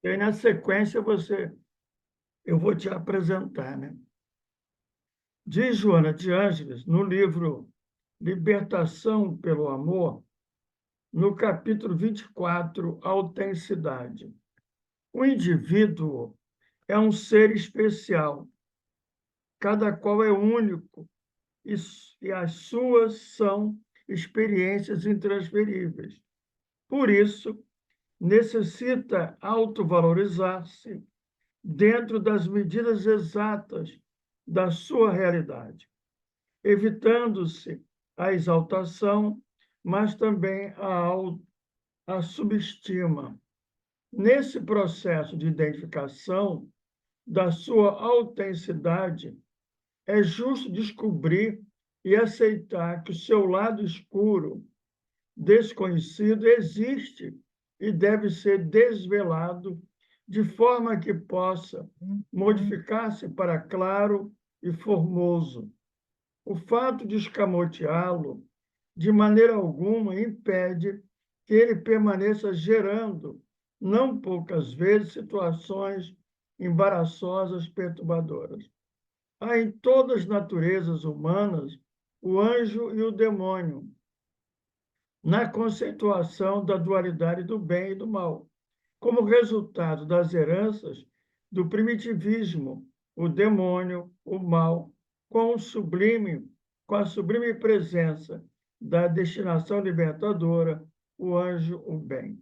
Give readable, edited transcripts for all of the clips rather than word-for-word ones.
E aí, na sequência, eu vou te apresentar, né? Diz Joana de Ângeles, no livro Libertação pelo Amor, no capítulo 24, Autenticidade. O indivíduo é um ser especial, cada qual é único e as suas são experiências intransferíveis. Por isso, necessita autovalorizar-se dentro das medidas exatas da sua realidade, evitando-se a exaltação, mas também a subestima. Nesse processo de identificação da sua autenticidade, é justo descobrir e aceitar que o seu lado escuro, desconhecido, existe e deve ser desvelado de forma que possa modificar-se para claro e formoso. O fato de escamoteá-lo, de maneira alguma, impede que ele permaneça gerando, não poucas vezes, situações embaraçosas, perturbadoras. Há em todas as naturezas humanas o anjo e o demônio, na conceituação da dualidade do bem e do mal, como resultado das heranças do primitivismo, o demônio, o mal, com a sublime presença da destinação libertadora, o anjo, o bem.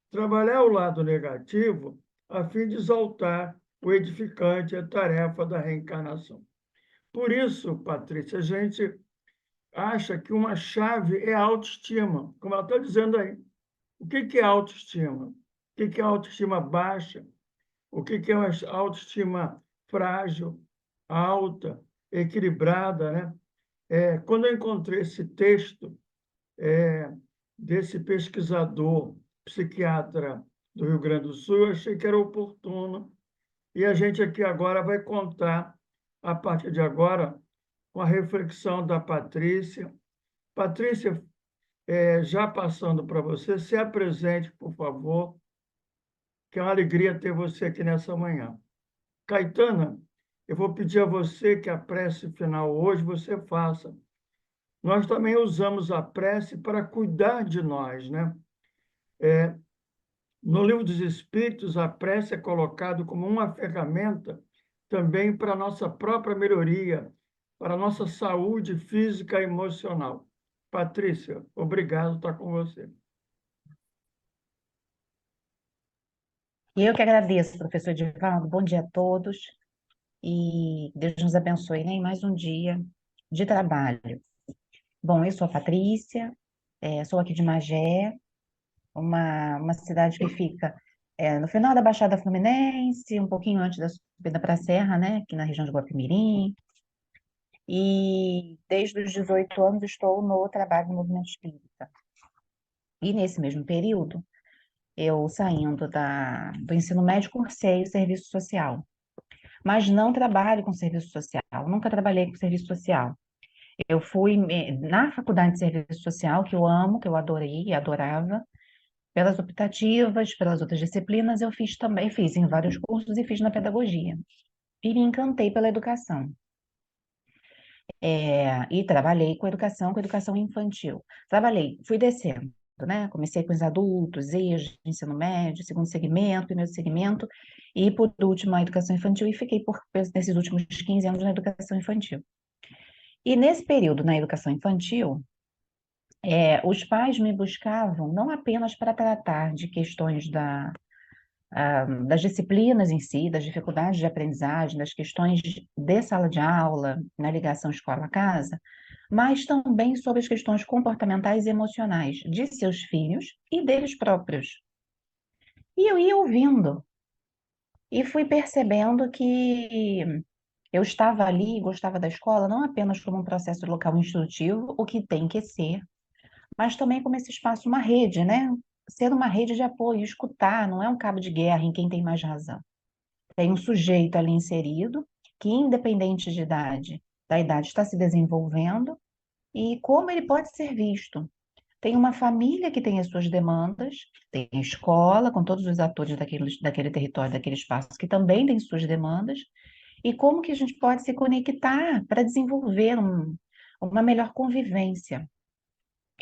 Trabalhar o lado negativo a fim de exaltar o edificante, a tarefa da reencarnação. Por isso, Patrícia, a gente acha que uma chave é a autoestima, como ela está dizendo aí. O que é autoestima? O que é autoestima baixa? O que é uma autoestima frágil, alta, equilibrada, né? Quando eu encontrei esse texto desse pesquisador, psiquiatra do Rio Grande do Sul, eu achei que era oportuno. E a gente aqui agora vai contar, a partir de agora, com a reflexão da Patrícia. Patrícia, já passando para você, se apresente, por favor, que é uma alegria ter você aqui nessa manhã. Caetana, eu vou pedir a você que a prece final hoje você faça. Nós também usamos a prece para cuidar de nós, né? No Livro dos Espíritos, a prece é colocada como uma ferramenta também para a nossa própria melhoria, para a nossa saúde física e emocional. Patrícia, obrigado por estar com você. E eu que agradeço, professor Edivaldo. Bom dia a todos e Deus nos abençoe, né, em mais um dia de trabalho. Bom, eu sou a Patrícia, sou aqui de Magé, uma cidade que fica no final da Baixada Fluminense, um pouquinho antes da subida para a Serra, né, aqui na região de Guapimirim. E desde os 18 anos estou no trabalho no movimento espírita. E nesse mesmo período, eu saindo do ensino médio, cursei o serviço social. Mas não trabalho com serviço social, nunca trabalhei com serviço social. Eu fui na faculdade de serviço social, que eu amo, que eu adorei e adorava, pelas optativas, pelas outras disciplinas, eu fiz também, fiz em vários cursos e fiz na pedagogia. E me encantei pela educação. E trabalhei com educação infantil. Trabalhei, fui descendo, né? Comecei com os adultos, EJA, ensino médio, segundo segmento, primeiro segmento, e por último a educação infantil, e fiquei nesses últimos 15 anos na educação infantil. E nesse período na educação infantil, os pais me buscavam não apenas para tratar de questões das disciplinas em si, das dificuldades de aprendizagem, das questões de sala de aula, na ligação escola-casa, mas também sobre as questões comportamentais e emocionais de seus filhos e deles próprios. E eu ia ouvindo e fui percebendo que eu estava ali e gostava da escola não apenas como um processo local instrutivo, o que tem que ser, mas também como esse espaço, uma rede, né? Ser uma rede de apoio, escutar, não é um cabo de guerra em quem tem mais razão. Tem um sujeito ali inserido, que independente da idade está se desenvolvendo, e como ele pode ser visto. tem uma família que tem as suas demandas, tem a escola, com todos os atores daquele território, daquele espaço, que também tem suas demandas, e como que a gente pode se conectar para desenvolver uma melhor convivência.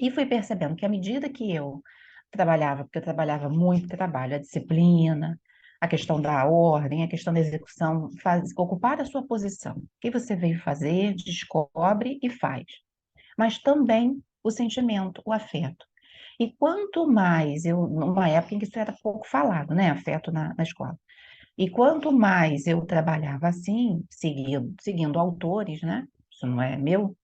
E fui percebendo que à medida que eu trabalhava, porque eu trabalhava muito trabalho, a disciplina, a questão da ordem, a questão da execução, ocupar a sua posição. O que você veio fazer, descobre e faz. Mas também o sentimento, o afeto. E quanto mais eu, numa época em que isso era pouco falado, né, afeto na escola. E quanto mais eu trabalhava assim, seguindo autores, né, isso não é meu,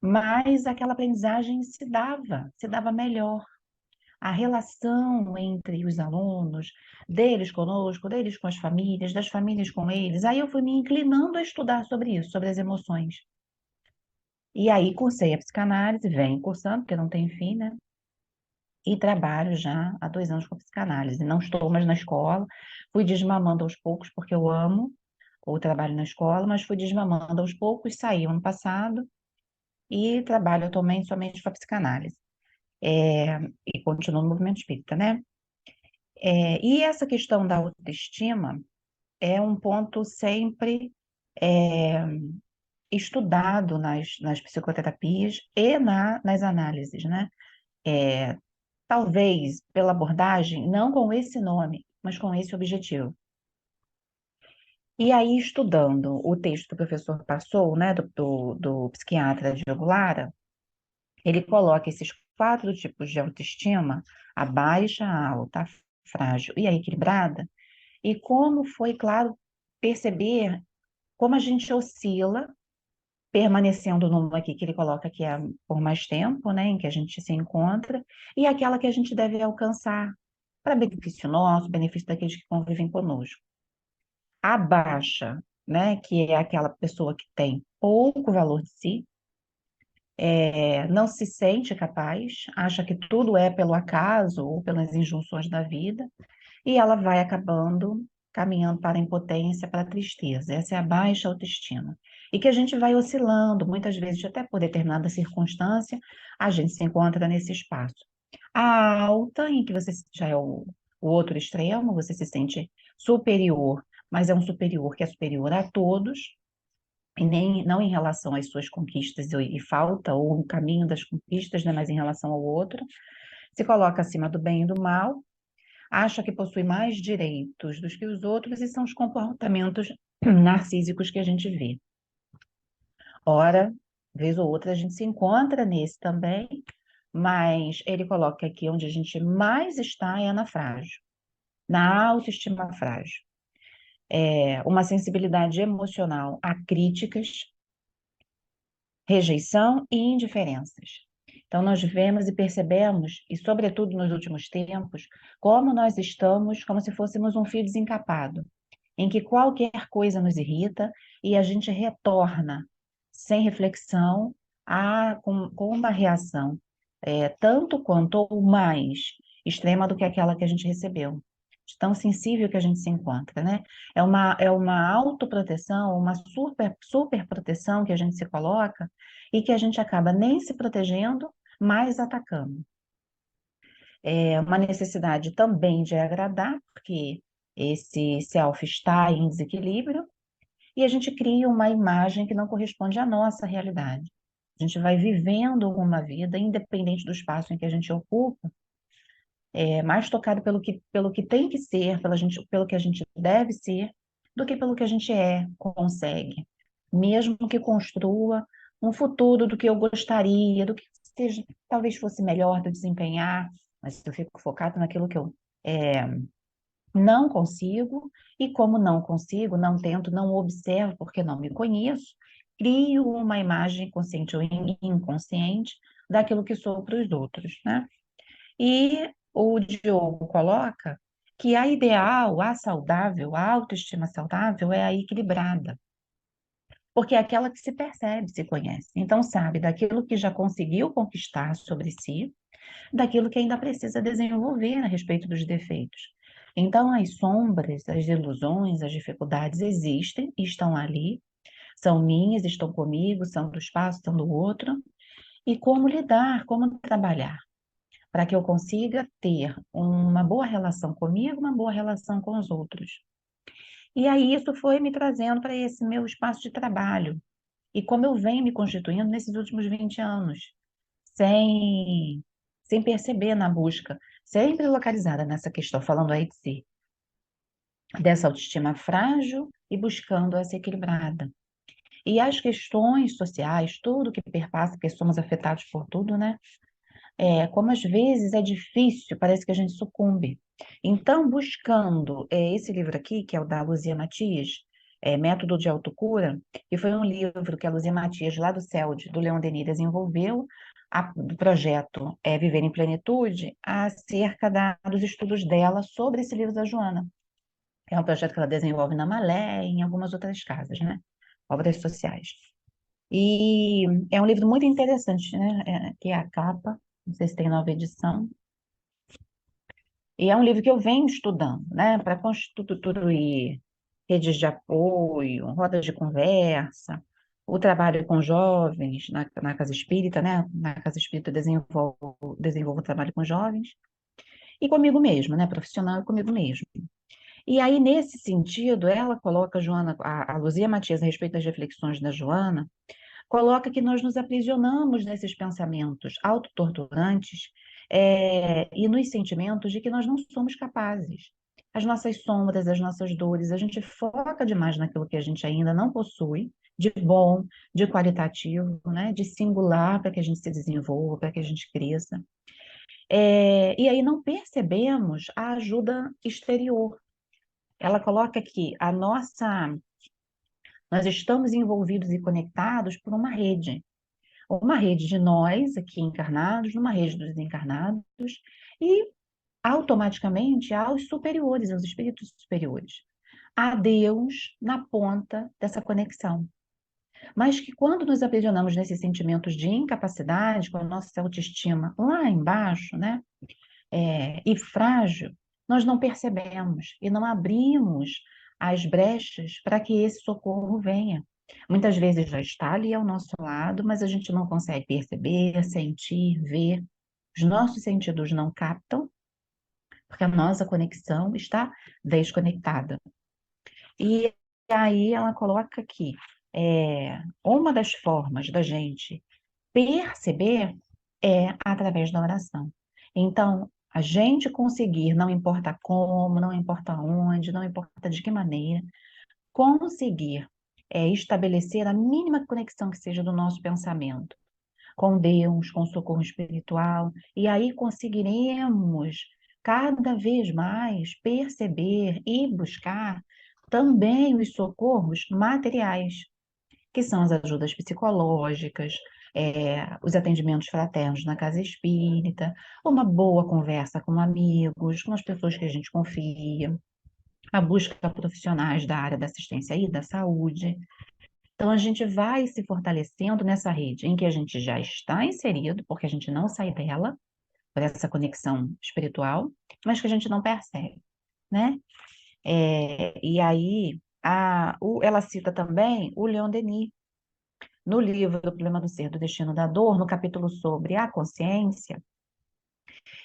mais aquela aprendizagem se dava melhor. A relação entre os alunos, deles conosco, deles com as famílias, das famílias com eles. Aí eu fui me inclinando a estudar sobre isso, sobre as emoções. E aí cursei a psicanálise, venho cursando, porque não tem fim, né? E trabalho já há 2 anos com psicanálise. Não estou mais na escola, fui desmamando aos poucos, porque eu amo o trabalho na escola, mas fui desmamando aos poucos, saí ano passado e trabalho atualmente somente com a psicanálise. E continuo no movimento espírita, né? E essa questão da autoestima é um ponto sempre é, estudado nas psicoterapias e nas análises, né? É, talvez pela abordagem, não com esse nome, mas com esse objetivo. E aí, estudando o texto que o professor passou, né, do psiquiatra Diogo Lara, ele coloca esses 4 tipos de autoestima, a baixa, a alta, a frágil e a equilibrada, e como foi, claro, perceber como a gente oscila, permanecendo numa aqui que ele coloca que é por mais tempo, né, em que a gente se encontra, e aquela que a gente deve alcançar para benefício nosso, benefício daqueles que convivem conosco. A baixa, né, que é aquela pessoa que tem pouco valor de si, não se sente capaz, acha que tudo é pelo acaso ou pelas injunções da vida, e ela vai acabando caminhando para a impotência, para a tristeza. Essa é a baixa autoestima. E que a gente vai oscilando, muitas vezes, até por determinada circunstância, a gente se encontra nesse espaço. A alta, em que você já é o outro extremo, você se sente superior, mas é um superior que é superior a todos, e nem, não em relação às suas conquistas e falta, ou no caminho das conquistas, né, mas em relação ao outro, se coloca acima do bem e do mal, acha que possui mais direitos do que os outros, e são os comportamentos narcísicos que a gente vê. Ora, vez ou outra, a gente se encontra nesse também, mas ele coloca aqui onde a gente mais está é na frágil, na autoestima frágil. Uma sensibilidade emocional a críticas, rejeição e indiferenças. Então, nós vemos e percebemos, e sobretudo nos últimos tempos, como nós estamos como se fôssemos um fio desencapado, em que qualquer coisa nos irrita e a gente retorna sem reflexão com uma reação tanto quanto ou mais extrema do que aquela que a gente recebeu. De tão sensível que a gente se encontra, né? É uma autoproteção, uma super proteção que a gente se coloca e que a gente acaba nem se protegendo, mas atacando. É uma necessidade também de agradar, porque esse self está em desequilíbrio, e a gente cria uma imagem que não corresponde à nossa realidade. A gente vai vivendo uma vida, independente do espaço em que a gente ocupa, mais tocado pelo que tem que ser, pelo que a gente deve ser, do que pelo que a gente consegue. Mesmo que construa um futuro do que eu gostaria, do que seja, talvez fosse melhor de eu desempenhar, mas eu fico focado naquilo que eu não consigo, e como não consigo, não tento, não observo porque não me conheço, crio uma imagem consciente ou inconsciente daquilo que sou para os outros, né? E o Diogo coloca que a ideal, a saudável, a autoestima saudável é a equilibrada, porque é aquela que se percebe, se conhece. Então, sabe daquilo que já conseguiu conquistar sobre si, daquilo que ainda precisa desenvolver a respeito dos defeitos. Então, as sombras, as ilusões, as dificuldades existem e estão ali, são minhas, estão comigo, são do espaço, são do outro, e como lidar, como trabalhar. para que eu consiga ter uma boa relação comigo, uma boa relação com os outros. E aí isso foi me trazendo para esse meu espaço de trabalho. E como eu venho me constituindo nesses últimos 20 anos, sem, sem perceber na busca, sempre localizada nessa questão, falando aí de si, dessa autoestima frágil e buscando essa equilibrada. E as questões sociais, tudo que perpassa, porque somos afetados por tudo, né? Como às vezes é difícil, parece que a gente sucumbe. Então, buscando esse livro aqui, que é o da Luzia Matias, Método de Autocura, que foi um livro que a Luzia Matias, lá do CELD, do Leon Denis, desenvolveu, do projeto Viver em Plenitude, acerca dos estudos dela sobre esse livro da Joana. É um projeto que ela desenvolve na Malé e em algumas outras casas, né? Obras sociais. E é um livro muito interessante, né? Que é a capa, não sei se tem nova edição. E é um livro que eu venho estudando, né? Para constituir redes de apoio, rodas de conversa, o trabalho com jovens na Casa Espírita, né? Na Casa Espírita desenvolvo trabalho com jovens. E comigo mesmo, né? Profissional e comigo mesmo. E aí, nesse sentido, ela coloca, Joana, a Luzia Matias, a respeito das reflexões da Joana, coloca que nós nos aprisionamos nesses pensamentos autotorturantes, e nos sentimentos de que nós não somos capazes. As nossas sombras, as nossas dores, a gente foca demais naquilo que a gente ainda não possui, de bom, de qualitativo, né? De singular, para que a gente se desenvolva, para que a gente cresça. E aí não percebemos a ajuda exterior. Ela coloca que nós estamos envolvidos e conectados por uma rede de nós aqui encarnados, numa rede dos desencarnados, e automaticamente aos superiores, aos espíritos superiores, a Deus na ponta dessa conexão. Mas que quando nos aprisionamos nesses sentimentos de incapacidade, com a nossa autoestima lá embaixo, né, e frágil, nós não percebemos e não abrimos as brechas para que esse socorro venha. Muitas vezes já está ali ao nosso lado, mas a gente não consegue perceber, sentir, ver. Os nossos sentidos não captam, porque a nossa conexão está desconectada. E aí ela coloca aqui, uma das formas da gente perceber é através da oração. Então, a gente conseguir, não importa como, não importa onde, não importa de que maneira, conseguir estabelecer a mínima conexão que seja do nosso pensamento com Deus, com o socorro espiritual, e aí conseguiremos cada vez mais perceber e buscar também os socorros materiais, que são as ajudas psicológicas, os atendimentos fraternos na casa espírita, uma boa conversa com amigos, com as pessoas que a gente confia, a busca por profissionais da área da assistência e da saúde. Então, a gente vai se fortalecendo nessa rede em que a gente já está inserido, porque a gente não sai dela, por essa conexão espiritual, mas que a gente não percebe, né? E aí, ela cita também o Leon Denis, no livro O Problema do Ser, do Destino da Dor, no capítulo sobre a consciência,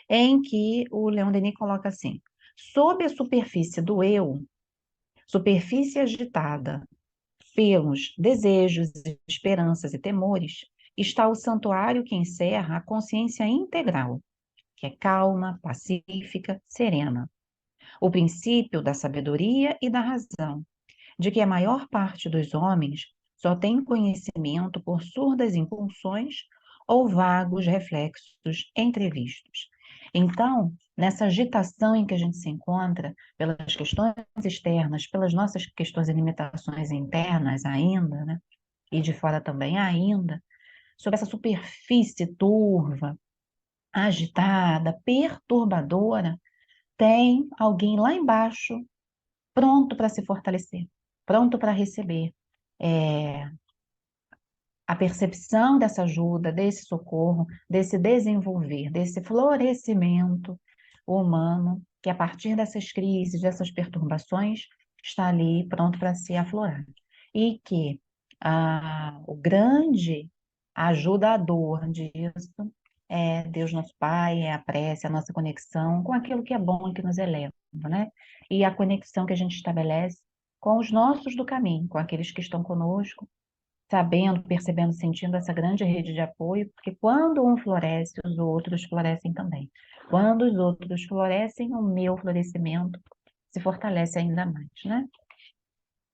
em que o Leon Denis coloca assim: sob a superfície do eu, superfície agitada pelos desejos, esperanças e temores, está o santuário que encerra a consciência integral, que é calma, pacífica, serena. O princípio da sabedoria e da razão, de que a maior parte dos homens só tem conhecimento por surdas impulsões ou vagos reflexos entrevistos. Então, nessa agitação em que a gente se encontra, pelas questões externas, pelas nossas questões e limitações internas ainda, né? E de fora também ainda, sobre essa superfície turva, agitada, perturbadora, tem alguém lá embaixo pronto para se fortalecer, pronto para receber a percepção dessa ajuda, desse socorro, desse desenvolver, desse florescimento humano, que a partir dessas crises, dessas perturbações, está ali pronto para se aflorar. E que o grande ajudador disso é Deus nosso Pai, é a prece, a nossa conexão com aquilo que é bom e que nos eleva, né? E a conexão que a gente estabelece com os nossos do caminho, com aqueles que estão conosco, sabendo, percebendo, sentindo essa grande rede de apoio, porque quando um floresce, os outros florescem também. Quando os outros florescem, o meu florescimento se fortalece ainda mais, né?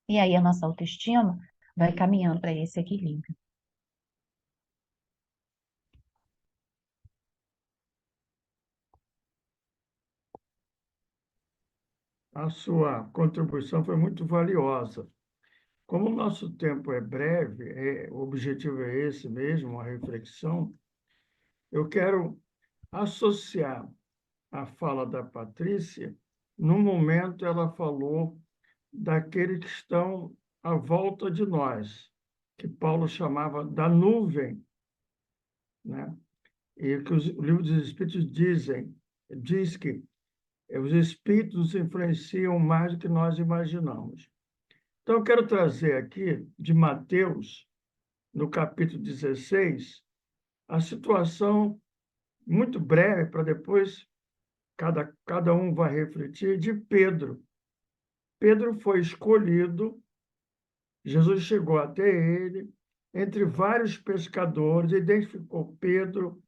E aí a nossa autoestima vai caminhando para esse equilíbrio. A sua contribuição foi muito valiosa. Como o nosso tempo é breve, o objetivo é esse mesmo, a reflexão, eu quero associar a fala da Patrícia. No momento, ela falou daqueles que estão à volta de nós, que Paulo chamava da nuvem, né? E que o livro dos Espíritos diz que os Espíritos nos influenciam mais do que nós imaginamos. Então, eu quero trazer aqui, de Mateus, no capítulo 16, a situação muito breve, para depois cada um vai refletir, de Pedro. Pedro foi escolhido, Jesus chegou até ele, entre vários pescadores, identificou Pedro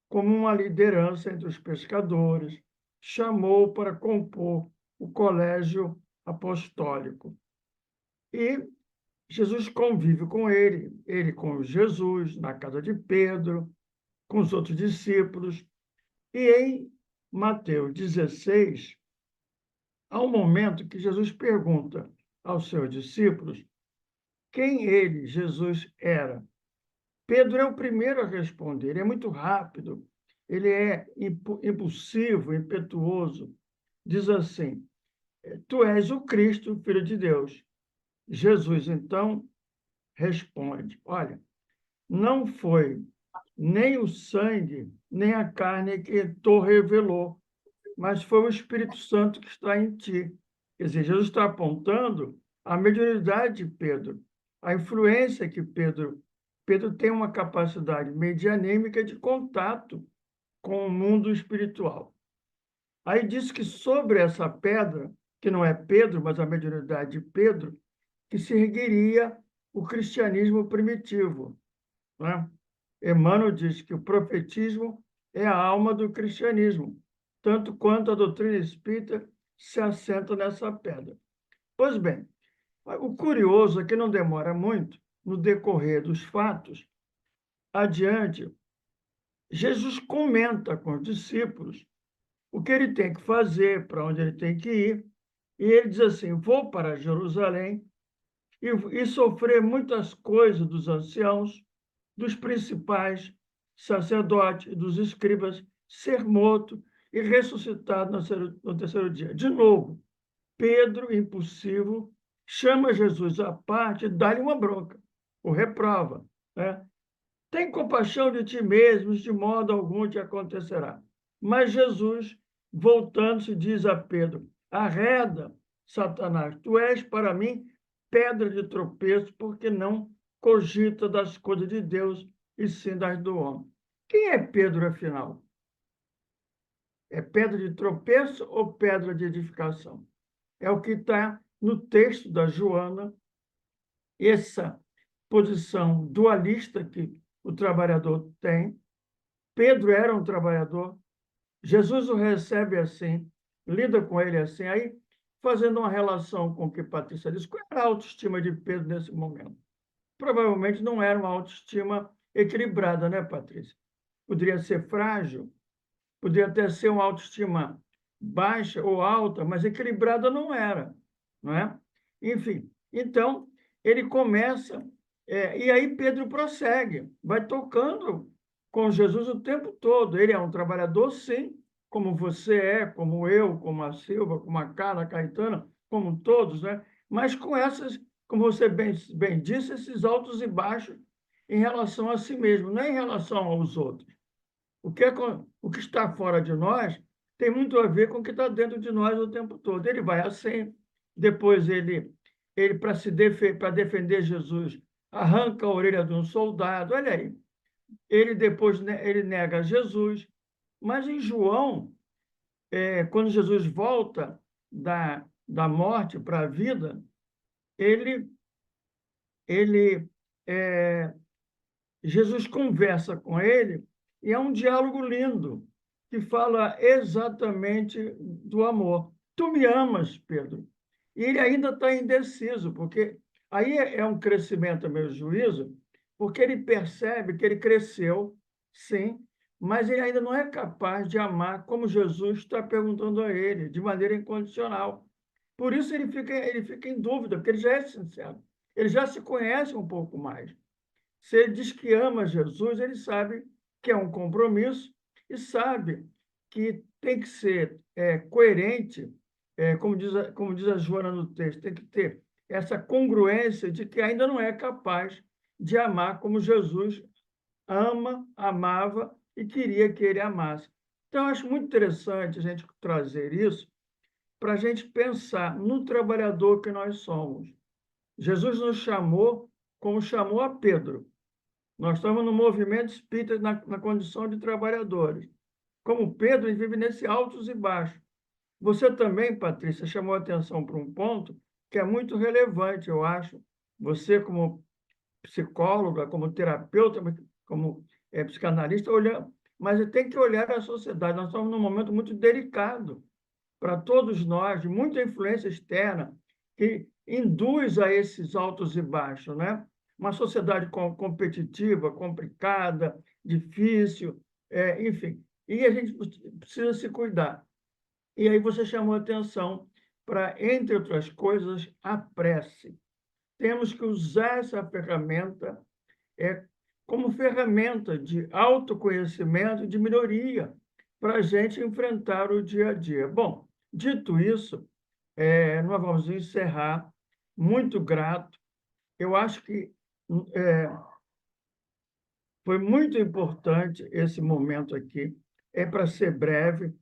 como uma liderança entre os pescadores, chamou para compor o colégio apostólico. E Jesus convive com ele com Jesus, na casa de Pedro, com os outros discípulos. E em Mateus 16, há um momento que Jesus pergunta aos seus discípulos quem ele, Jesus, era. Pedro é o primeiro a responder, ele é muito rápido, ele é impulsivo, impetuoso. Diz assim: Tu és o Cristo, Filho de Deus. Jesus, então, responde: Olha, não foi nem o sangue, nem a carne que te revelou, mas foi o Espírito Santo que está em ti. Quer dizer, Jesus está apontando a mediunidade de Pedro, a influência que Pedro tem uma capacidade medianímica de contato com o mundo espiritual. Aí diz que sobre essa pedra, que não é Pedro, mas a mediunidade de Pedro, que se ergueria o cristianismo primitivo, né? Emmanuel diz que o profetismo é a alma do cristianismo, tanto quanto a doutrina espírita se assenta nessa pedra. Pois bem, o curioso é que não demora muito, no decorrer dos fatos, adiante, Jesus comenta com os discípulos o que ele tem que fazer, para onde ele tem que ir, e ele diz assim: Vou para Jerusalém e sofrer muitas coisas dos anciãos, dos principais sacerdotes, dos escribas, ser morto e ressuscitado no terceiro dia. De novo, Pedro, impulsivo, chama Jesus à parte e dá-lhe uma bronca, o reprova, né? Tem compaixão de ti mesmo, de modo algum te acontecerá. Mas Jesus, voltando-se, diz a Pedro: Arreda, Satanás, tu és para mim pedra de tropeço, porque não cogita das coisas de Deus e sim das do homem. Quem é Pedro, afinal? É pedra de tropeço ou pedra de edificação? É o que está no texto da Joana, essa posição dualista que o trabalhador tem. Pedro era um trabalhador, Jesus o recebe assim, lida com ele assim, aí fazendo uma relação com o que Patrícia disse, qual era a autoestima de Pedro nesse momento? Provavelmente não era uma autoestima equilibrada, né, Patrícia? Poderia ser frágil, poderia até ser uma autoestima baixa ou alta, mas equilibrada não era, não é? Enfim, então ele começa, e aí Pedro prossegue, vai tocando com Jesus o tempo todo. Ele é um trabalhador, sim, como você é, como eu, como a Silva, como a Carla, a Caetana, como todos, né? Mas com essas, como você bem disse, esses altos e baixos em relação a si mesmo, não é em relação aos outros. O que está fora de nós tem muito a ver com o que está dentro de nós o tempo todo. Ele vai assim, depois ele para defender Jesus, arranca a orelha de um soldado. Olha aí, ele depois ele nega Jesus, mas em João, quando Jesus volta da morte para a vida, ele, ele é, Jesus conversa com ele e é um diálogo lindo que fala exatamente do amor. Tu me amas, Pedro. E ele ainda está indeciso, porque aí é um crescimento, a meu juízo, porque ele percebe que ele cresceu, sim, mas ele ainda não é capaz de amar como Jesus está perguntando a ele, de maneira incondicional. Por isso ele fica em dúvida, porque ele já é sincero, ele já se conhece um pouco mais. Se ele diz que ama Jesus, ele sabe que é um compromisso e sabe que tem que ser coerente, como diz a Joana no texto, tem que ter essa congruência de que ainda não é capaz de amar como Jesus ama, amava e queria que ele amasse. Então, eu acho muito interessante a gente trazer isso para a gente pensar no trabalhador que nós somos. Jesus nos chamou como chamou a Pedro. Nós estamos no movimento espírita na condição de trabalhadores. Como Pedro, ele vive nesse altos e baixos. Você também, Patrícia, chamou atenção para um ponto que é muito relevante, eu acho. Você, como psicóloga, como terapeuta, como psicanalista, olhando, mas tem que olhar a sociedade. Nós estamos num momento muito delicado para todos nós, de muita influência externa, que induz a esses altos e baixos, né? Uma sociedade competitiva, complicada, difícil, enfim. E a gente precisa se cuidar. E aí você chamou atenção para, entre outras coisas, a prece. Temos que usar essa ferramenta é, como ferramenta de autoconhecimento, de melhoria, para a gente enfrentar o dia a dia. Bom, dito isso, nós vamos encerrar. Muito grato. Eu acho que é, foi muito importante esse momento aqui. É para ser breve.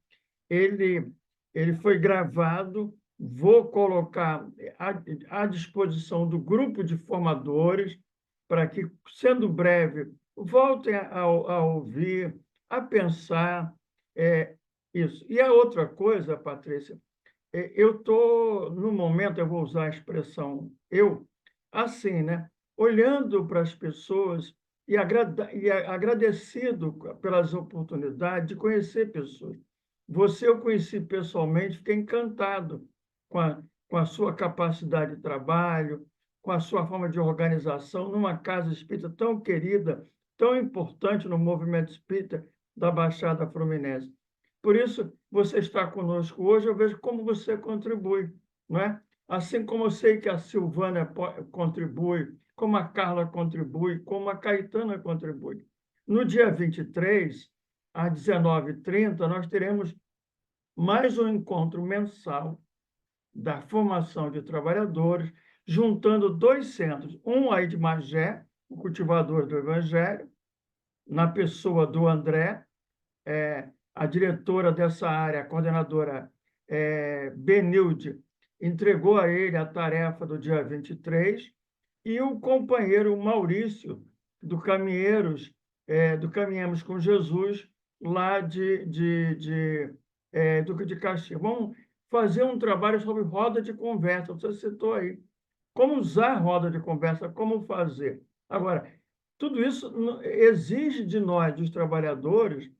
Ele, ele foi gravado. Vou colocar à disposição do grupo de formadores para que, sendo breve, voltem a ouvir, a pensar isso. E a outra coisa, Patrícia, eu estou, no momento, eu vou usar a expressão eu, assim, né? Olhando para as pessoas e agradecido pelas oportunidades de conhecer pessoas. Você eu conheci pessoalmente, fiquei encantado com com a sua capacidade de trabalho, com a sua forma de organização numa casa espírita tão querida, tão importante no movimento espírita da Baixada Fluminense. Por isso, você está conosco hoje, eu vejo como você contribui, não é? Assim como eu sei que a Silvana contribui, como a Carla contribui, como a Caetana contribui. No dia 23, às 19h30, nós teremos mais um encontro mensal da formação de trabalhadores, juntando dois centros, um aí de Magé, o cultivador do Evangelho, na pessoa do André, a diretora dessa área, a coordenadora Benilde, entregou a ele a tarefa do dia 23, e o companheiro Maurício, do Caminheiros, do Caminhamos com Jesus, lá Duque de Caxias. Vamos fazer um trabalho sobre roda de conversa, você citou aí. Como usar a roda de conversa, como fazer. Agora, tudo isso exige de nós, dos trabalhadores,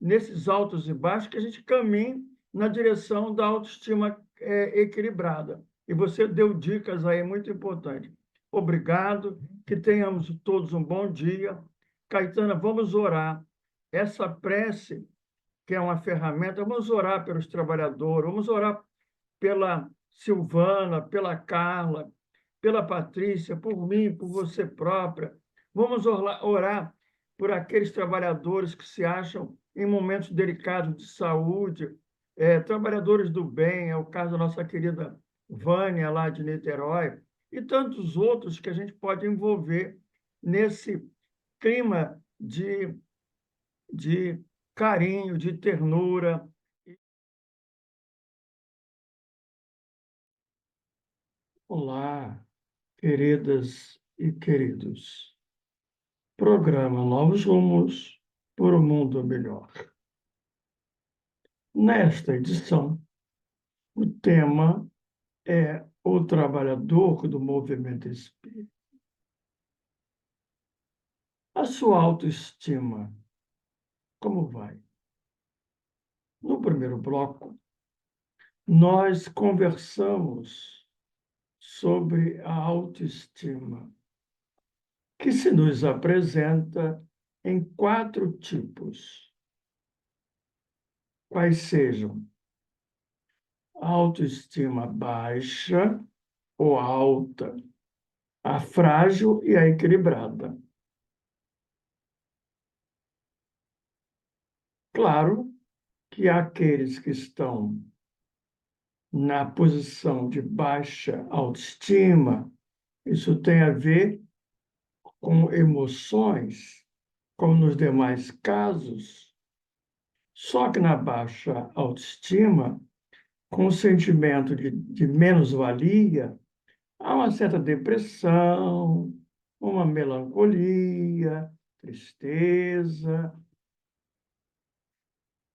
nesses altos e baixos, que a gente caminhe na direção da autoestima equilibrada. E você deu dicas aí muito importantes. Obrigado, que tenhamos todos um bom dia. Caetana, vamos orar. Essa prece, que é uma ferramenta, vamos orar pelos trabalhadores, vamos orar pela Silvana, pela Carla, pela Patrícia, por mim, por você própria. Vamos orar por aqueles trabalhadores que se acham em momentos delicados de saúde, trabalhadores do bem, é o caso da nossa querida Vânia, lá de Niterói, e tantos outros que a gente pode envolver nesse clima de carinho, de ternura. Olá, queridas e queridos. programa Novos Rumos por um Mundo Melhor. Nesta edição, o tema é o trabalhador do movimento espírita. A sua autoestima, como vai? No primeiro bloco, nós conversamos sobre a autoestima, que se nos apresenta em 4 tipos. Quais sejam? A autoestima baixa ou alta, a frágil e a equilibrada. Claro que aqueles que estão na posição de baixa autoestima, isso tem a ver com emoções, como nos demais casos, só que na baixa autoestima, com o sentimento de menos-valia, há uma certa depressão, uma melancolia, tristeza,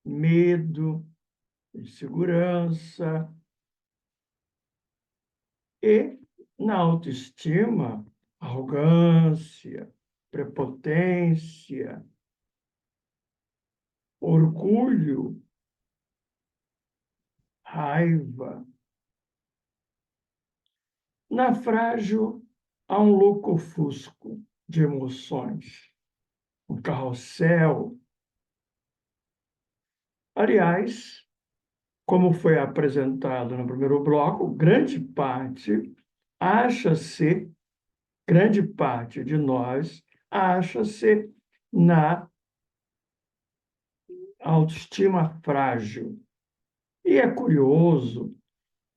medo, insegurança. E, na autoestima, arrogância, prepotência, orgulho, raiva. Na frágil, há um louco-fusco de emoções, um carrossel. Aliás, como foi apresentado no primeiro bloco, grande parte de nós acha-se na autoestima frágil. E é curioso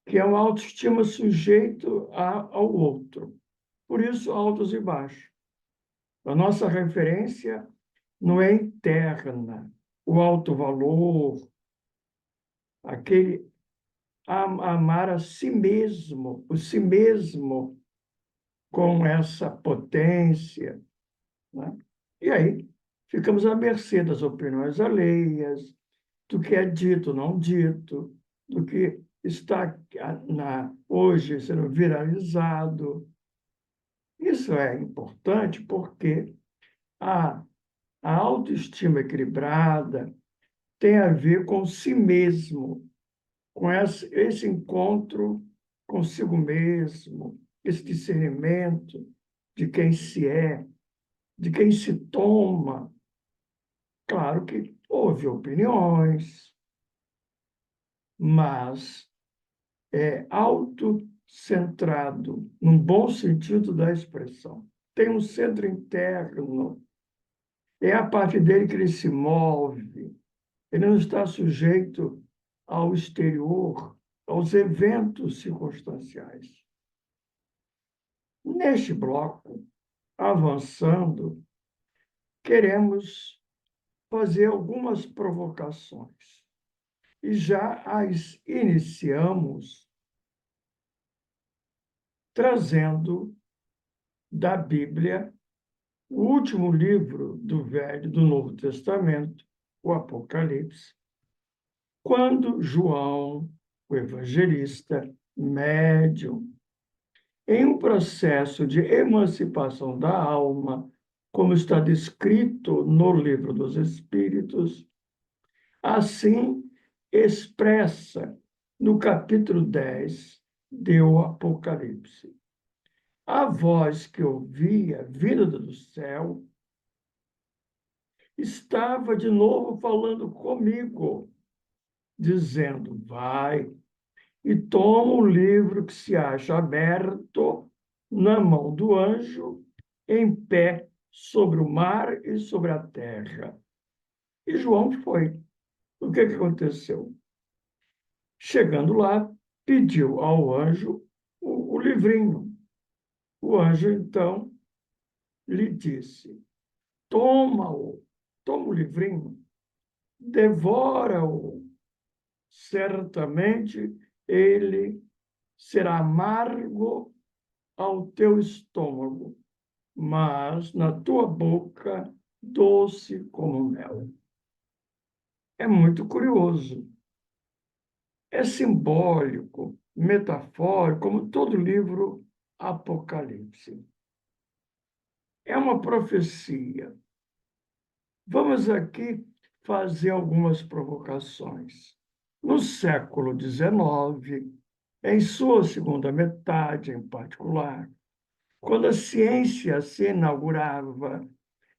que é uma autoestima sujeito ao outro. Por isso, altos e baixos. A nossa referência não é interna. O alto valor, aquele amar a si mesmo, o si mesmo com essa potência, né? E aí ficamos à mercê das opiniões alheias, do que é dito, não dito, do que está hoje sendo viralizado. Isso é importante porque a autoestima equilibrada tem a ver com si mesmo, com esse encontro consigo mesmo, esse discernimento de quem se é, de quem se toma. Claro que houve opiniões, mas é autocentrado, num bom sentido da expressão. Tem um centro interno, é a partir dele que ele se move, ele não está sujeito ao exterior, aos eventos circunstanciais. Neste bloco, avançando, queremos fazer algumas provocações e já as iniciamos trazendo da Bíblia o último livro do Novo Testamento, o Apocalipse, quando João, o evangelista, médium, em um processo de emancipação da alma, como está descrito no Livro dos Espíritos, assim expressa no capítulo 10 do Apocalipse. A voz que ouvia, vinda do céu, estava de novo falando comigo, dizendo: vai e toma o livro que se acha aberto na mão do anjo, em pé sobre o mar e sobre a terra. E João foi. O que aconteceu? Chegando lá, pediu ao anjo o livrinho. O anjo, então, lhe disse: toma-o, toma o livrinho, devora-o. Certamente ele será amargo ao teu estômago, mas na tua boca doce como mel. É muito curioso. É simbólico, metafórico, como todo livro Apocalipse. É uma profecia. Vamos aqui fazer algumas provocações. No século XIX, em sua segunda metade em particular, quando a ciência se inaugurava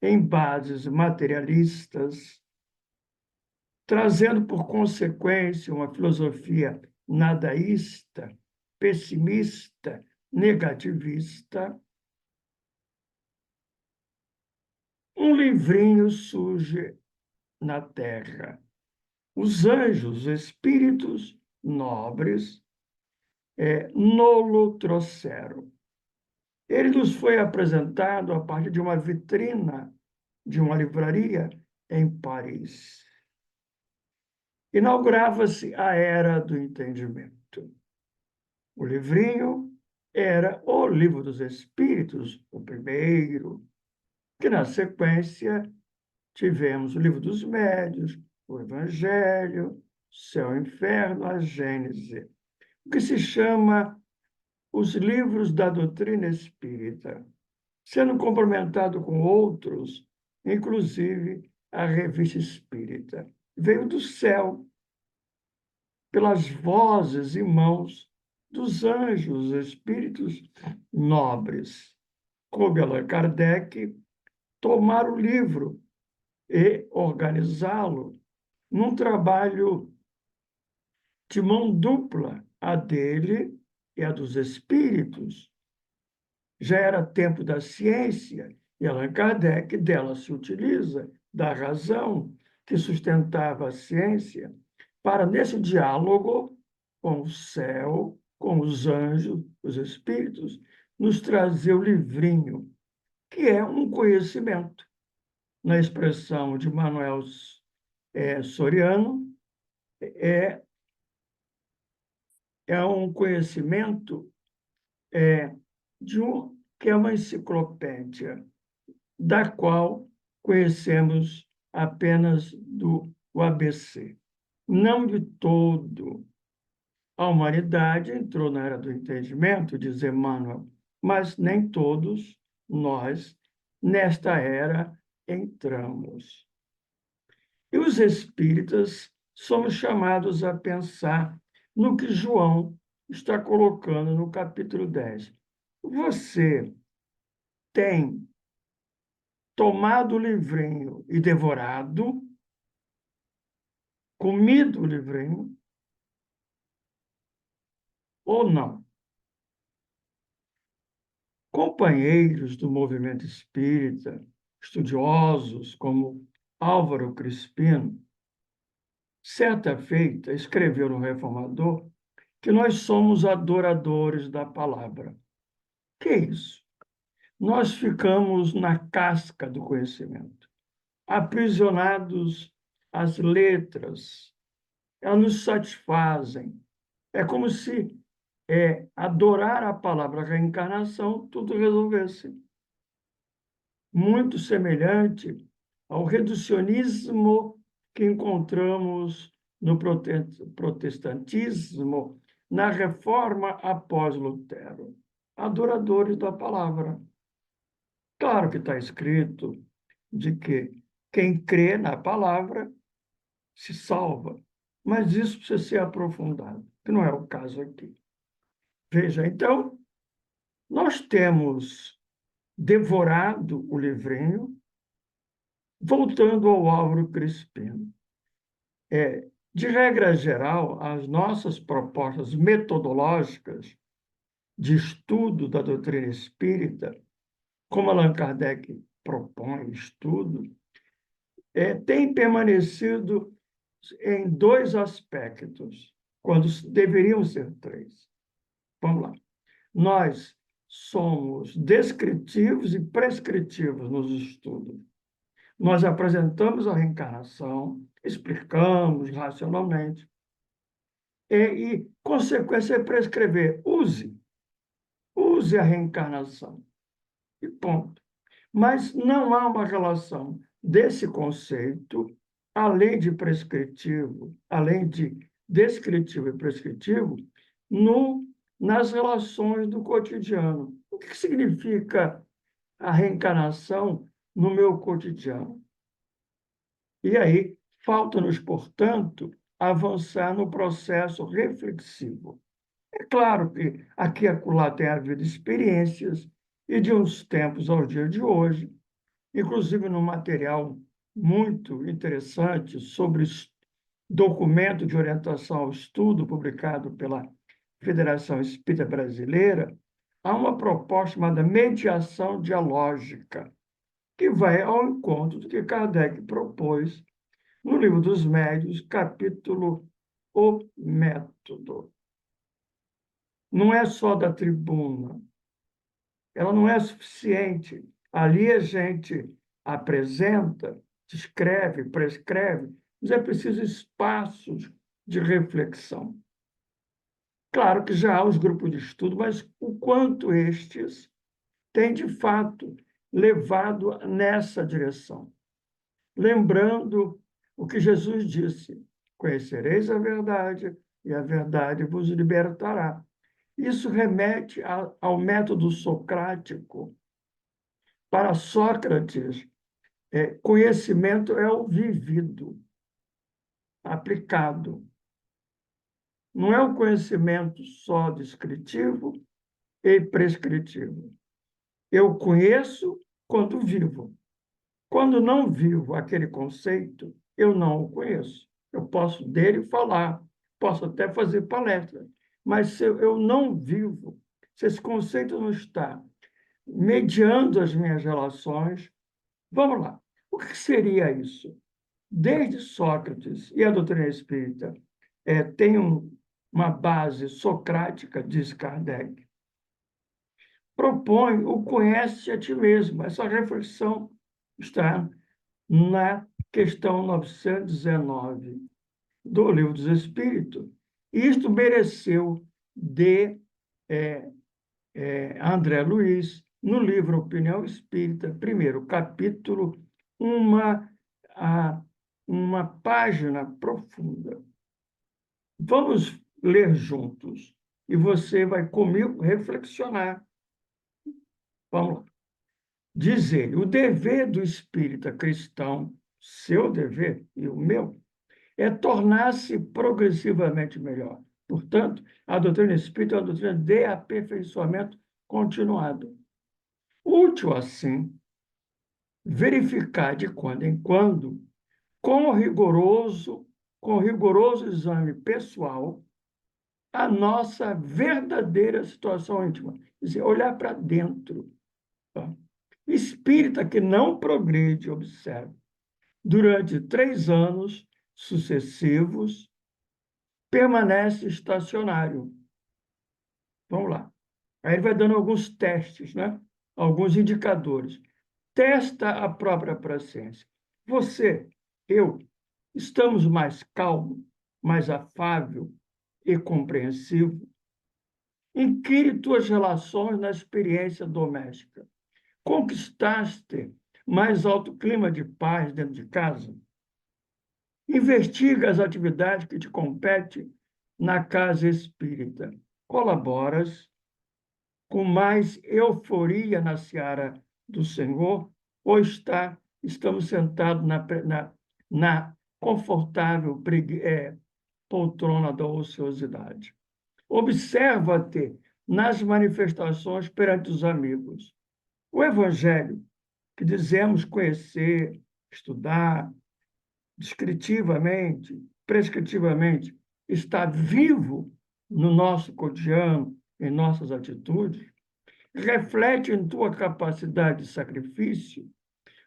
em bases materialistas, trazendo por consequência uma filosofia nadaísta, pessimista, negativista, um livrinho surge na Terra. Os anjos, espíritos nobres, nolo trouxeram. Ele nos foi apresentado a partir de uma vitrina de uma livraria em Paris. Inaugurava-se a Era do Entendimento. O livrinho era o Livro dos Espíritos, o primeiro, que na sequência tivemos o Livro dos Médiuns, o Evangelho, Céu e Inferno, a Gênese, o que se chama os livros da doutrina espírita, sendo complementado com outros, inclusive a Revista Espírita. Veio do céu, pelas vozes e mãos dos anjos, espíritos nobres. Coube Allan Kardec tomar o livro e organizá-lo num trabalho de mão dupla, a dele e a dos espíritos. Já era tempo da ciência, e Allan Kardec dela se utiliza, da razão que sustentava a ciência, para, nesse diálogo com o céu, com os anjos, os espíritos, nos trazer o livrinho, que é um conhecimento. Na expressão de Manuel Soriano, é, é um conhecimento que é uma enciclopédia, da qual conhecemos apenas o ABC. Não de todo. A humanidade entrou na era do entendimento, diz Emmanuel, mas nem todos nós, nesta era, entramos. E os espíritas somos chamados a pensar no que João está colocando no capítulo 10. Você tem tomado o livrinho e devorado, comido o livrinho, ou não? Companheiros do movimento espírita, estudiosos como Álvaro Crispino, certa feita escreveu no Reformador que nós somos adoradores da palavra. Que é isso? Nós ficamos na casca do conhecimento, aprisionados às letras, elas nos satisfazem. É como se adorar a palavra reencarnação tudo resolvesse. Muito semelhante ao reducionismo que encontramos no protestantismo, na reforma após Lutero. Adoradores da palavra. Claro que está escrito de que quem crê na palavra se salva, mas isso precisa ser aprofundado, que não é o caso aqui. Veja, então, nós temos devorado o livrinho, voltando ao Álvaro Crispino. De regra geral, as nossas propostas metodológicas de estudo da doutrina espírita, como Allan Kardec propõe estudo, têm permanecido em dois aspectos, quando deveriam ser três. Vamos lá. Nós somos descritivos e prescritivos nos estudos. Nós apresentamos a reencarnação, explicamos racionalmente, e consequência é prescrever. Use a reencarnação. E ponto. Mas não há uma relação desse conceito, além de prescritivo, além de descritivo e prescritivo, nas relações do cotidiano. O que significa a reencarnação no meu cotidiano? E aí, falta-nos, portanto, avançar no processo reflexivo. É claro que aqui e acolá tem havido experiências, e de uns tempos ao dia de hoje, inclusive num material muito interessante sobre documento de orientação ao estudo publicado pela Federação Espírita Brasileira, há uma proposta chamada mediação dialógica, que vai ao encontro do que Kardec propôs no Livro dos Médiuns, capítulo O Método. Não é só da tribuna, ela não é suficiente. Ali a gente apresenta, descreve, prescreve, mas é preciso espaços de reflexão. Claro que já há os grupos de estudo, mas o quanto estes têm, de fato, levado nessa direção. Lembrando o que Jesus disse: conhecereis a verdade e a verdade vos libertará. Isso remete ao método socrático. Para Sócrates, conhecimento é o vivido, aplicado. Não é o conhecimento só descritivo e prescritivo. Eu conheço quando vivo. Quando não vivo aquele conceito, eu não o conheço. Eu posso dele falar, posso até fazer palestra, mas se eu não vivo, se esse conceito não está mediando as minhas relações, vamos lá. O que seria isso? Desde Sócrates e a doutrina espírita tem uma base socrática, diz Kardec, propõe o conhece a ti mesmo. Essa reflexão está na questão 919 do Livro dos Espíritos. Isto mereceu de André Luiz, no livro Opinião Espírita, primeiro capítulo, uma, uma página profunda. Vamos ler juntos e você vai comigo reflexionar. Vamos lá. Diz ele: o dever do espírita cristão, seu dever e o meu, é tornar-se progressivamente melhor. Portanto, a doutrina espírita é uma doutrina de aperfeiçoamento continuado. Útil, assim, verificar de quando em quando, com rigoroso exame pessoal, a nossa verdadeira situação íntima. Quer dizer, olhar para dentro. Tá? Espírita que não progride, observe, durante 3 anos sucessivos, permanece estacionário. Vamos lá. Aí ele vai dando alguns testes, né? Alguns indicadores. Testa a própria paciência. Você, eu, estamos mais calmo, mais afável e compreensivo? Inquire tuas relações na experiência doméstica. Conquistaste mais alto clima de paz dentro de casa? Investiga as atividades que te competem na casa espírita. Colaboras com mais euforia na seara do Senhor ou estamos sentados na confortável poltrona da ociosidade? Observa-te nas manifestações perante os amigos. O Evangelho, que dizemos conhecer, estudar, descritivamente, prescritivamente, está vivo no nosso cotidiano, em nossas atitudes? Reflete em tua capacidade de sacrifício?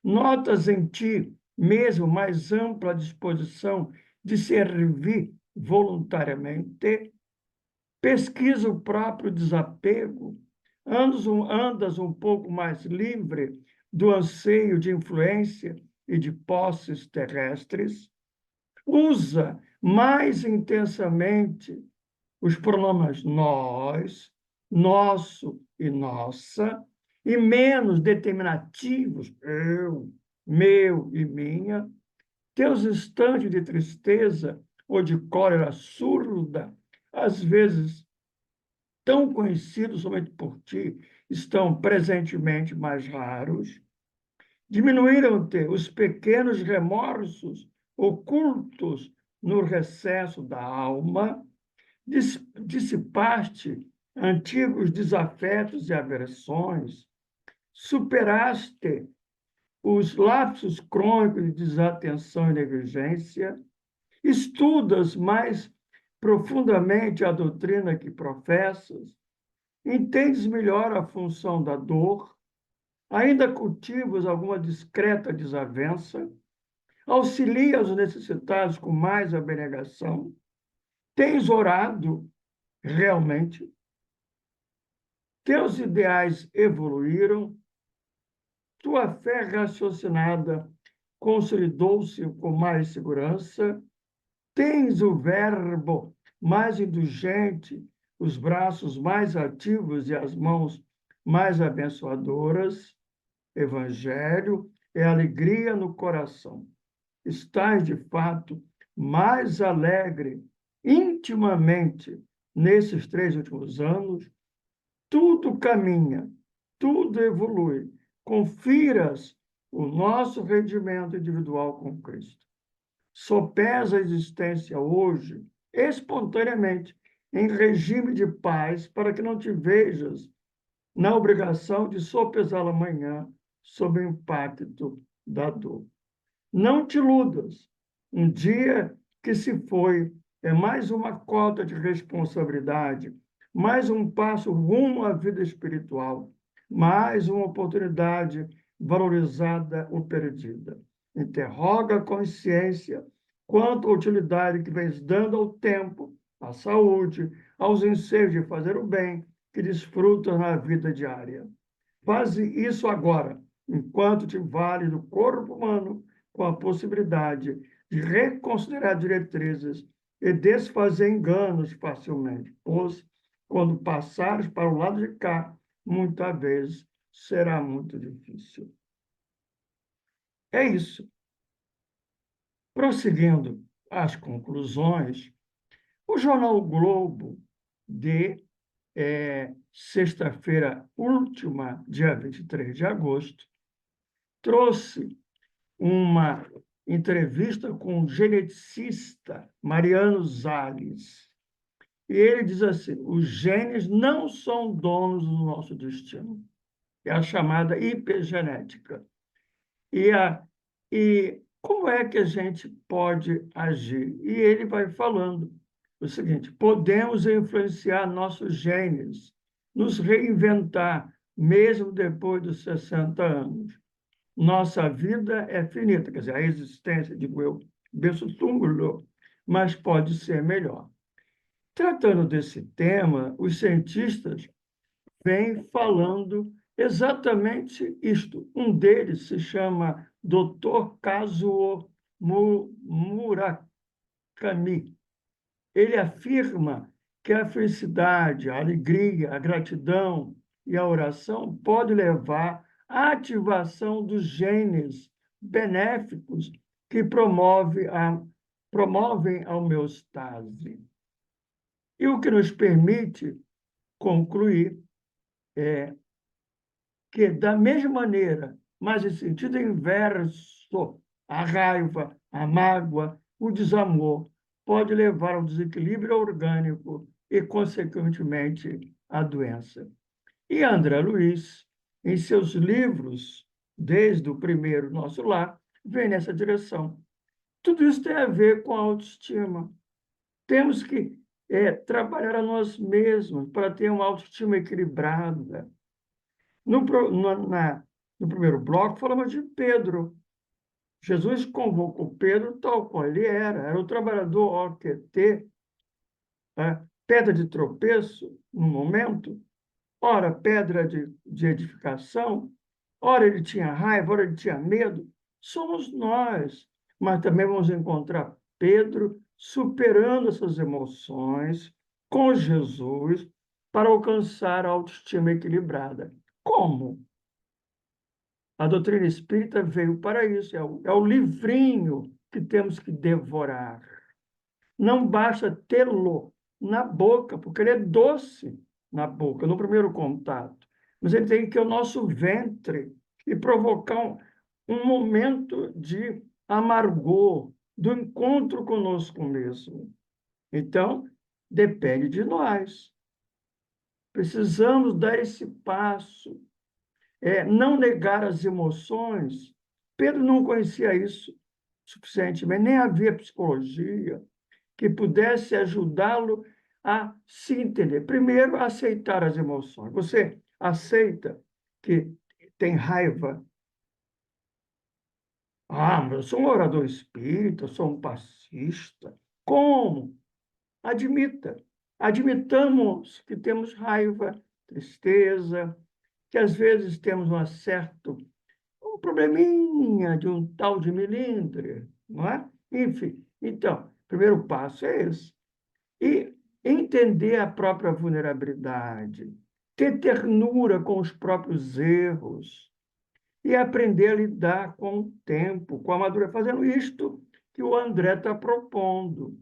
Notas em ti mesmo mais ampla disposição de servir voluntariamente? Pesquisa o próprio desapego? Andas um pouco mais livre do anseio de influência e de posses terrestres? Usa mais intensamente os pronomes nós, nosso e nossa, e menos determinativos, meu e minha, teus instantes de tristeza ou de cólera surda, às vezes tão conhecidos somente por ti, estão presentemente mais raros. Diminuíram-te os pequenos remorsos ocultos no recesso da alma, dissipaste antigos desafetos e aversões, superaste os lapsos crônicos de desatenção e negligência, estudas mais profundamente a doutrina que professas, entendes melhor a função da dor, ainda cultivas alguma discreta desavença, auxilias os necessitados com mais abnegação, tens orado realmente, teus ideais evoluíram, tua fé raciocinada consolidou-se com mais segurança, tens o verbo mais indulgente, os braços mais ativos e as mãos mais abençoadoras. Evangelho é alegria no coração. Estás, de fato, mais alegre intimamente nesses 3 últimos anos. Tudo caminha, tudo evolui. Confiras o nosso rendimento individual com Cristo. Sopesa a existência hoje, espontaneamente, em regime de paz, para que não te vejas na obrigação de sopesá-la amanhã sob o impacto da dor. Não te iludas. Um dia que se foi é mais uma cota de responsabilidade, mais um passo rumo à vida espiritual, mais uma oportunidade valorizada ou perdida. Interroga a consciência quanto à utilidade que vens dando ao tempo, à saúde, aos enseios de fazer o bem que desfrutas na vida diária. Faze isso agora, enquanto te vale do corpo humano, com a possibilidade de reconsiderar diretrizes e desfazer enganos facilmente, pois, quando passares para o lado de cá, muitas vezes será muito difícil. É isso. Prosseguindo as conclusões, o jornal o Globo, de sexta-feira última, dia 23 de agosto, trouxe uma entrevista com o geneticista Mariano Salles. E ele diz assim: os genes não são donos do nosso destino. É a chamada hipergenética. E como é que a gente pode agir? E ele vai falando o seguinte: podemos influenciar nossos genes, nos reinventar, mesmo depois dos 60 anos. Nossa vida é finita, quer dizer, a existência, digo eu, berço túmulo, mas pode ser melhor. Tratando desse tema, os cientistas vêm falando exatamente isto. Um deles se chama Dr. Kazuo Murakami. Ele afirma que a felicidade, a alegria, a gratidão e a oração podem levar à ativação dos genes benéficos que promovem a homeostase. E o que nos permite concluir é que, da mesma maneira, mas em sentido inverso, a raiva, a mágoa, o desamor pode levar ao desequilíbrio orgânico e, consequentemente, à doença. E André Luiz, em seus livros, desde o primeiro Nosso Lar, vem nessa direção. Tudo isso tem a ver com a autoestima. Temos que trabalhar a nós mesmos para ter uma autoestima equilibrada. No primeiro bloco, falamos de Pedro. Jesus convocou Pedro tal qual ele era o trabalhador OQT, pedra de tropeço, no momento, ora pedra de edificação, ora ele tinha raiva, ora ele tinha medo. Somos nós, mas também vamos encontrar Pedro superando essas emoções com Jesus para alcançar a autoestima equilibrada. Como? A doutrina espírita veio para isso, é o livrinho que temos que devorar. Não basta tê-lo na boca, porque ele é doce na boca, no primeiro contato. Mas ele tem que ir ao nosso ventre e provocar um momento de amargor, do encontro conosco mesmo. Então, depende de nós. Precisamos dar esse passo, não negar as emoções. Pedro não conhecia isso suficientemente, nem havia psicologia que pudesse ajudá-lo a se entender. Primeiro, aceitar as emoções. Você aceita que tem raiva? Ah, mas eu sou um orador espírita, eu sou um passista. Como? Admita. Admitamos que temos raiva, tristeza, que às vezes temos um probleminha de um tal de melindre, não é? Enfim, então, o primeiro passo é esse. E entender a própria vulnerabilidade, ter ternura com os próprios erros e aprender a lidar com o tempo, com a madureza, fazendo isto que o André está propondo,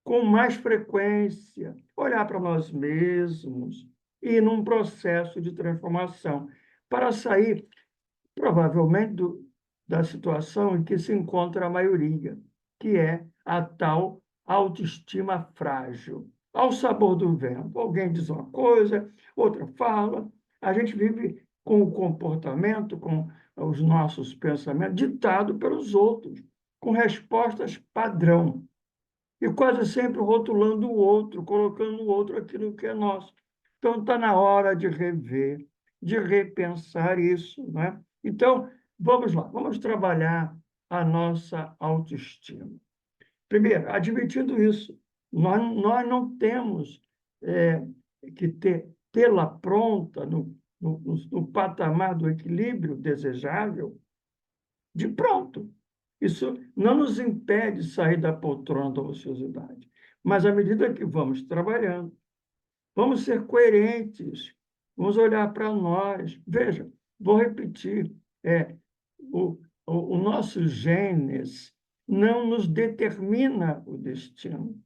com mais frequência, olhar para nós mesmos e ir num processo de transformação, para sair, provavelmente, da situação em que se encontra a maioria, que é a tal autoestima frágil. Ao sabor do vento. Alguém diz uma coisa, outra fala. A gente vive com o comportamento, com os nossos pensamentos, ditado pelos outros, com respostas padrão. E quase sempre rotulando o outro, colocando no outro aquilo que é nosso. Então, está na hora de rever, de repensar isso, né? Então, vamos lá, vamos trabalhar a nossa autoestima. Primeiro, admitindo isso, nós não temos que tê-la pronta no patamar do equilíbrio desejável de pronto. Isso não nos impede de sair da poltrona da ociosidade. Mas à medida que vamos trabalhando, vamos ser coerentes, vamos olhar para nós. Veja, vou repetir, o nosso genes não nos determina o destino,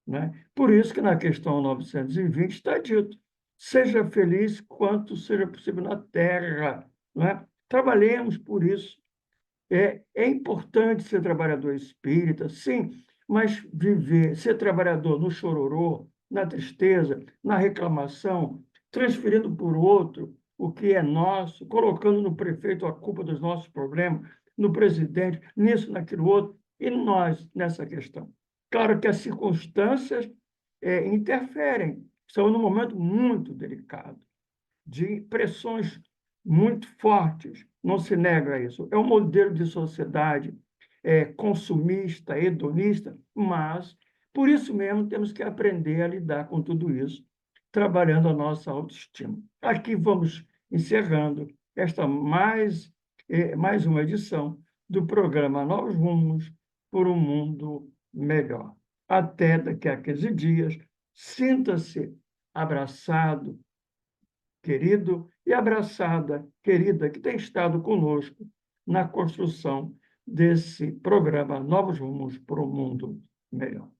né? Por isso que na questão 920 está dito, seja feliz quanto seja possível na terra, né? Trabalhemos por isso. É importante ser trabalhador espírita, sim, mas ser trabalhador no chororô, na tristeza, na reclamação, transferindo por outro o que é nosso, colocando no prefeito a culpa dos nossos problemas, no presidente, nisso, naquilo outro, e nós nessa questão. Claro que as circunstâncias interferem, estamos num momento muito delicado, de pressões muito fortes, não se nega isso. É um modelo de sociedade consumista, hedonista, mas, por isso mesmo, temos que aprender a lidar com tudo isso, trabalhando a nossa autoestima. Aqui vamos encerrando mais uma edição do programa Novos Rumos por um Mundo Melhor. Até daqui a 15 dias, sinta-se abraçado, querido, e abraçada, querida, que tem estado conosco na construção desse programa Novos Rumos para um Mundo Melhor.